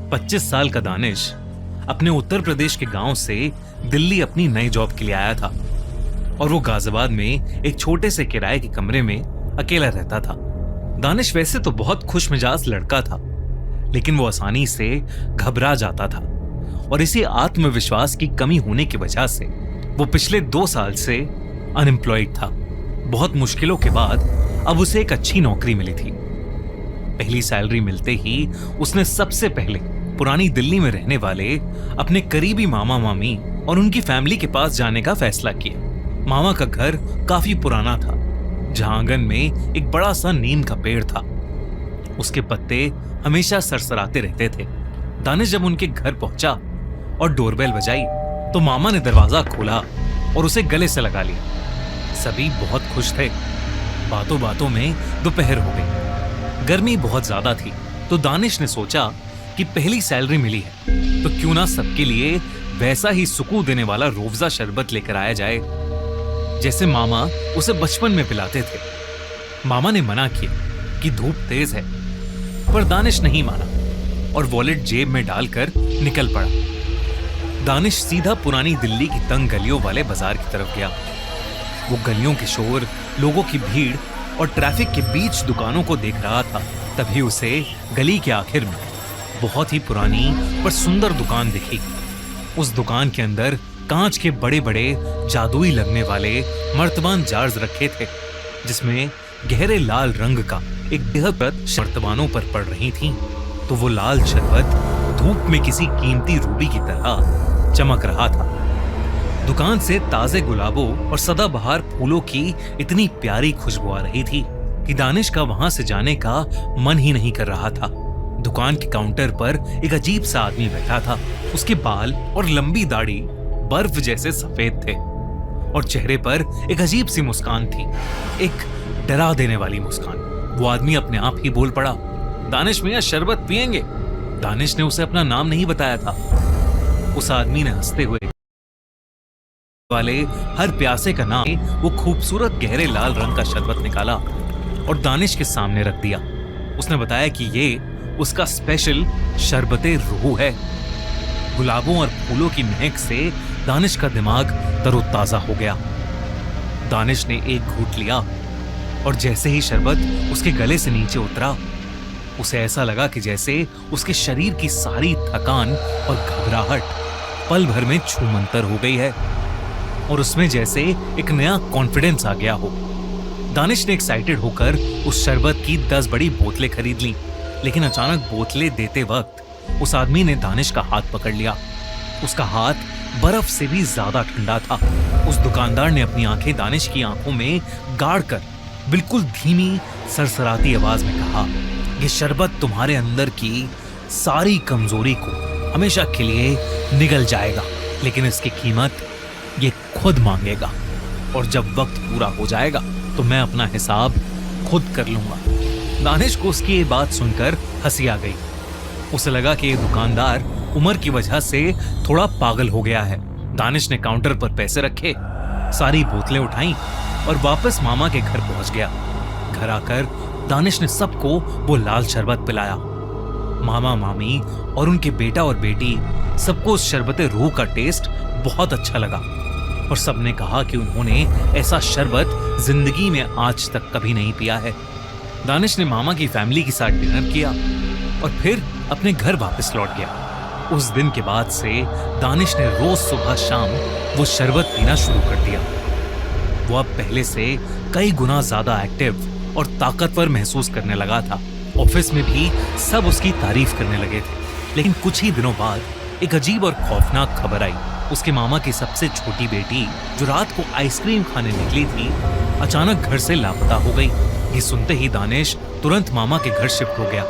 25 साल का दानिश अपने उत्तर प्रदेश के गांव से दिल्ली अपनी नई जॉब के लिए आया था और वो गाजियाबाद में एक छोटे से किराए के कमरे में अकेला रहता था। दानिश वैसे तो बहुत खुशमिजाज लड़का था, लेकिन वो आसानी से घबरा जाता था और इसी आत्मविश्वास की कमी होने की वजह से वो पिछले 2 साल से अनएम्प्लॉयड था। बहुत मुश्किलों के बाद अब उसे एक अच्छी नौकरी मिली थी। पहली सैलरी मिलते ही उसने सबसे पहले पुरानी दिल्ली में रहने वाले अपने करीबी मामा मामी और उनकी फैमिली के पास जाने का फैसला किया। मामा का घर काफी पुराना था, जहां आंगन में एक बड़ा सा नीम का पेड़ था। उसके पत्ते हमेशा सरसराते रहते थे। दानिश जब उनके घर पहुंचा और डोरबेल बजाई तो मामा ने दरवाजा खोला और उसे गले से लगा लिया। सभी बहुत खुश थे। बातों बातों में दोपहर हो गई। गर्मी बहुत ज्यादा थी, तो दानिश ने सोचा कि पहली सैलरी मिली है तो क्यों ना सबके लिए वैसा ही सुकून देने वाला रूअफ़ज़ा शरबत लेकर आया जाए जैसे मामा उसे बचपन में पिलाते थे। मामा ने मना किया कि धूप तेज है, पर दानिश नहीं माना और वॉलेट जेब में डालकर निकल पड़ा। दानिश सीधा पुरानी दिल्ली की तंग गलियों वाले बाजार की तरफ गया। वो गलियों के शोर, लोगों की भीड़ और ट्रैफिक के बीच दुकानों को देख रहा था। तभी उसे गली के आखिर में बहुत ही पुरानी पर सुंदर दुकान दिखी। उस दुकान के अंदर कांच के बड़े बड़े जादुई लगने वाले मर्तबान जार्स रखे थे, जिसमें गहरे लाल रंग का एक बेहद मर्तबानों पर पड़ रही थी। तो वो लाल शरबत धूप में किसी कीमती रूबी की तरह चमक रहा था। दुकान से ताजे गुलाबों और सदाबहार फूलों की इतनी प्यारी खुशबू आ रही थी कि दानिश का वहां से जाने का मन ही नहीं कर रहा था। दुकान के काउंटर पर एक अजीब सा आदमी बैठा था। उसके बाल और लंबी दाढ़ी बर्फ जैसे सफेद थे और चेहरे पर एक अजीब सी मुस्कान थी, एक डरा देने वाली मुस्कान। वो आदमी अपने आप ही बोल पड़ा, दानिश मियां शरबत पिएंगे? दानिश ने उसे अपना नाम नहीं बताया था। उस आदमी ने हंसते हुए वाले हर प्यासे का नाम वो खूबसूरत गहरे लाल रंग का शरबत निकाला और दानिश के सामने रख दिया। उसने बताया कि ये उसका स्पेशल शरबते रूह है। गुलाबों और फूलों की महक से दानिश का दिमाग तरोताजा हो गया। दानिश ने एक घूंट लिया और जैसे ही शरबत उसके गले से नीचे उतरा, उसे ऐसा लगा कि जैसे उसके शरीर की सारी थकान और घबराहट पल भर में छूमंतर हो गई है और उसमें जैसे एक नया कॉन्फिडेंस आ गया हो। दानिश ने एक्साइटेड होकर उस शरबत की 10 बड़ी बोतलें खरीद लीं, लेकिन अचानक बोतलें देते वक्त उस आदमी ने दानिश का हाथ पकड़ लिया। उसका हाथ बर्फ से भी ज्यादा ठंडा था। उस दुकानदार ने अपनी आंखें दानिश की आंखों में गाड़ कर बिल्कुल धीमी सरसराती आवाज में कहा, ये शरबत तुम्हारे अंदर की सारी कमजोरी को हमेशा के लिए निगल जाएगा, लेकिन इसकी कीमत ये खुद मांगेगा और जब वक्त पूरा हो जाएगा तो मैं अपना हिसाब खुद कर लूंगा। दानिश को उसकी ये बात सुनकर हंसी आ गई। उसे लगा कि ये दुकानदार उम्र की वजह से थोड़ा पागल हो गया है। दानिश ने काउंटर पर पैसे रखे, सारी बोतलें उठाई और वापस मामा के घर पहुंच गया। घर आकर दानिश ने सबको वो लाल शरबत पिलाया। मामा मामी और उनके बेटा और बेटी सबको उस शरबते रूह का टेस्ट बहुत अच्छा लगा और सबने कहा कि उन्होंने ऐसा शरबत जिंदगी में आज तक कभी नहीं पिया है। दानिश ने मामा की फैमिली के साथ डिनर किया और फिर अपने घर वापस लौट गया। उस दिन के बाद से दानिश ने रोज सुबह शाम वो शरबत पीना शुरू कर दिया। वो अब पहले से कई गुना ज्यादा एक्टिव और ताकतवर महसूस करने लगा था। ऑफिस में भी सब उसकी तारीफ करने लगे थे। लेकिन कुछ ही दिनों बाद एक अजीब और खौफनाक खबर आई। उसके मामा की सबसे छोटी बेटी, जो रात को आइसक्रीम खाने निकली थी, अचानक घर से लापता हो गई। ये सुनते ही दानिश तुरंत मामा के घर शिफ्ट हो गया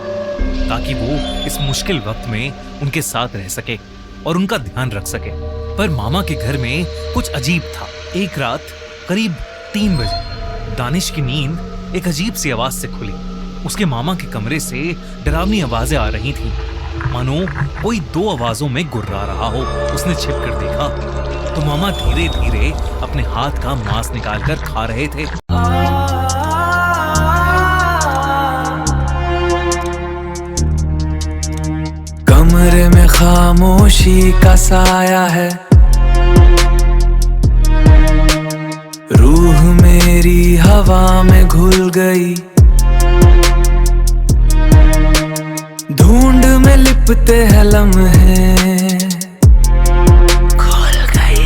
ताकि वो इस मुश्किल वक्त में उनके साथ रह सके और उनका ध्यान रख सके। पर मामा के घर में कुछ अजीब था। एक रात करीब 3 बजे दानिश की नींद एक अजीब सी आवाज से खुली। उसके मामा के कमरे से डरावनी आवाजें आ रही थीं, मानो कोई 2 आवाजों में गुर्रा रहा हो। उसने छिपकर देखा तो मामा धीरे धीरे अपने हाथ का मांस निकालकर खा रहे थे। कमरे में खामोशी का साया है, रूह मेरी हवा में घुल गई, धुंध में लिपटे हैं लम्हे खुल गई।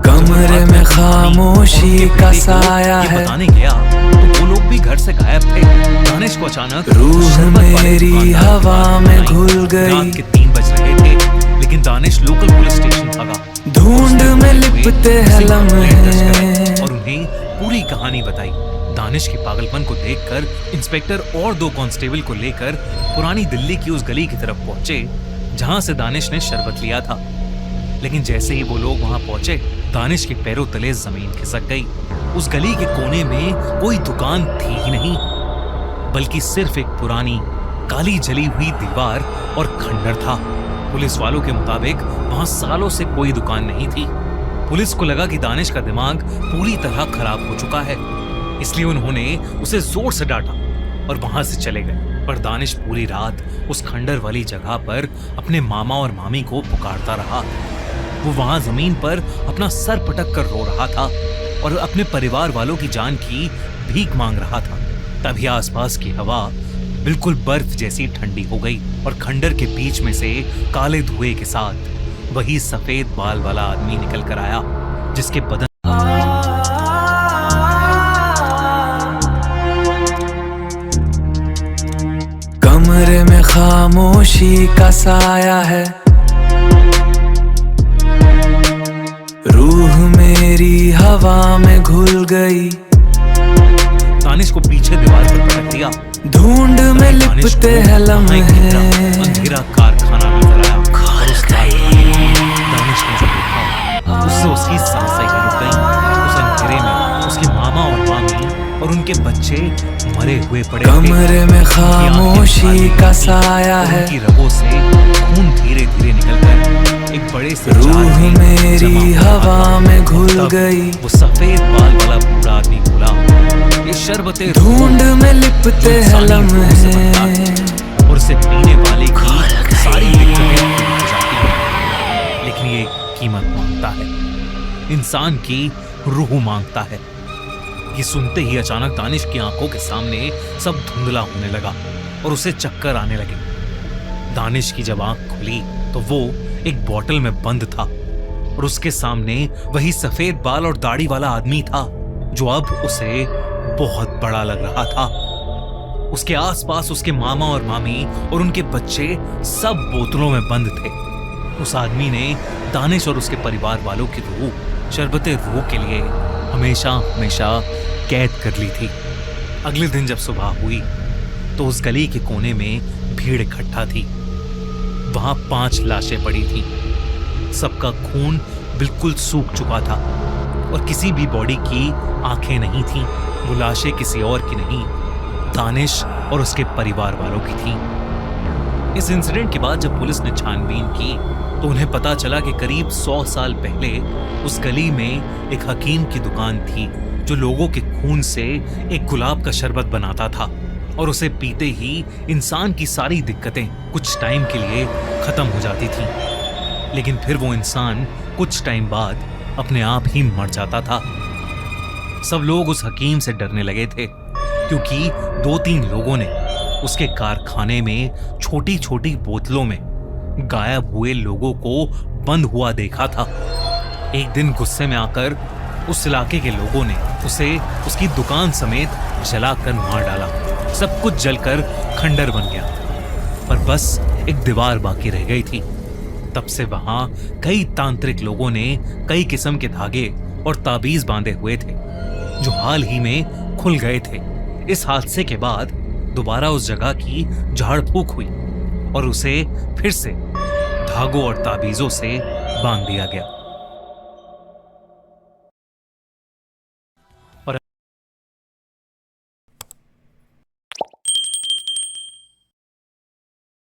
कमरे में खामोशी का साया है, बताने गया तो वो लोग भी घर से गायब थे। दानिश को अचानक रूह मेरी हवा में घुल गई, रात के 3 बज रहे थे, लेकिन दानिश लोकल पुलिस स्टेशन भागा, धुंध में लिपटे हैं लम्हे और उन्हें पूरी कहानी बताई। दानिश के पागलपन को देखकर इंस्पेक्टर और 2 कांस्टेबल को लेकर पुरानी दिल्ली की उस गली की तरफ पहुंचे जहां से दानिश ने शरबत लिया था। लेकिन जैसे ही वो लोग वहां पहुंचे, दानिश के पैरों तले जमीन खिसक गई। उस गली के कोने में कोई दुकान थी ही नहीं, बल्कि सिर्फ एक पुरानी काली जली हुई दीवार और खंडर था। पुलिस वालों के मुताबिक वहां सालों से कोई दुकान नहीं थी। पुलिस को लगा कि दानिश का दिमाग पूरी तरह खराब हो चुका है, इसलिए उन्होंने उसे जोर से डांटा और वहां से चले गए। पर दानिश पूरी रात उस खंडर वाली जगह पर अपने मामा और मामी को पुकारता रहा। वो वहां जमीन पर अपना सर पटक कर रो रहा था और अपने परिवार वालों की जान की भीख मांग रहा था। तभी आसपास की हवा बिल्कुल बर्फ जैसी ठंडी हो गई और खंडर के बीच में से काले धुएं के साथ वही सफेद बाल वाला आदमी निकल कर आया, जिसके बदन कमरे में खामोशी का साया है, रूह मेरी हवा में घुल गई, दानिश को पीछे दीवार पर पटक दिया। धुंध में लिपटे हैं लम्हे अंधेरा कारखाना नजर आया और उस दानिश ने जो देखा उससे उसकी सांसें ही रुक गईं। उस अंधेरे में उसके मामा और मामी और उनके बच्चे मरे हुए पड़े थे। कमरे में खामोशी का साया है, उनकी रगों से खून धीरे धीरे निकलकर एक बड़े से रूह मेरी हवा में घुल गई, वो सफेद बाल वाला बूढ़ा आदमी बोला, ये शरबतें धुंध में लिपटे हैं लम्हे और उसे पीने वाले की सारी दिक्कतें दूर हो जाती हैं। लेकिन ये कीमत मांगता है, इंसान की रूह मांगता है। ये सुनते ही अचानक दानिश की आंखों के सामने सब धुंधला होने लगा और उसे चक्कर आने लगे। दानिश की जब आंख खुली तो वो एक बोतल में बंद था और उसके सामने वही सफेद बाल और दाढ़ी वाला आदमी था जो अब उसे बहुत बड़ा लग रहा था। उसके आसपास उसके मामा और मामी और उनके बच्चे सब बोतलों में बंद थे। उस आदमी ने दानिश और उसके परिवार वालों की रूह शरबते रूह के लिए हमेशा हमेशा कैद कर ली थी। अगले दिन जब सुबह हुई तो उस गली के कोने में भीड़ इकट्ठा थी। वहां 5 लाशें पड़ी थी। सबका खून बिल्कुल सूख चुका था और किसी भी बॉडी की आंखें नहीं थी। वो लाशें किसी और की नहीं, दानिश और उसके परिवार वालों की थी। इस इंसिडेंट के बाद जब पुलिस ने छानबीन की तो उन्हें पता चला कि करीब 100 साल पहले उस गली में एक हकीम की दुकान थी जो लोगों के खून से एक गुलाब का शरबत बनाता था और उसे पीते ही इंसान की सारी दिक्कतें कुछ टाइम के लिए खत्म हो जाती थी। लेकिन फिर वो इंसान कुछ टाइम बाद अपने आप ही मर जाता था। सब लोग उस हकीम से डरने लगे थे क्योंकि 2-3 लोगों ने उसके कारखाने में छोटी छोटी बोतलों में गायब हुए लोगों को बंद हुआ देखा था। एक दिन गुस्से में आकर उस इलाके के लोगों ने उसे उसकी दुकान समेत जलाकर मार डाला। सब कुछ जलकर खंडर बन गया, पर बस एक दीवार बाकी रह गई थी। तब से वहां कई तांत्रिक लोगों ने कई किस्म के धागे और ताबीज बांधे हुए थे जो हाल ही में खुल गए थे। इस हादसे के बाद दोबारा उस जगह की झाड़ फूक हुई और उसे फिर से धागों और ताबीजों से बांध दिया गया।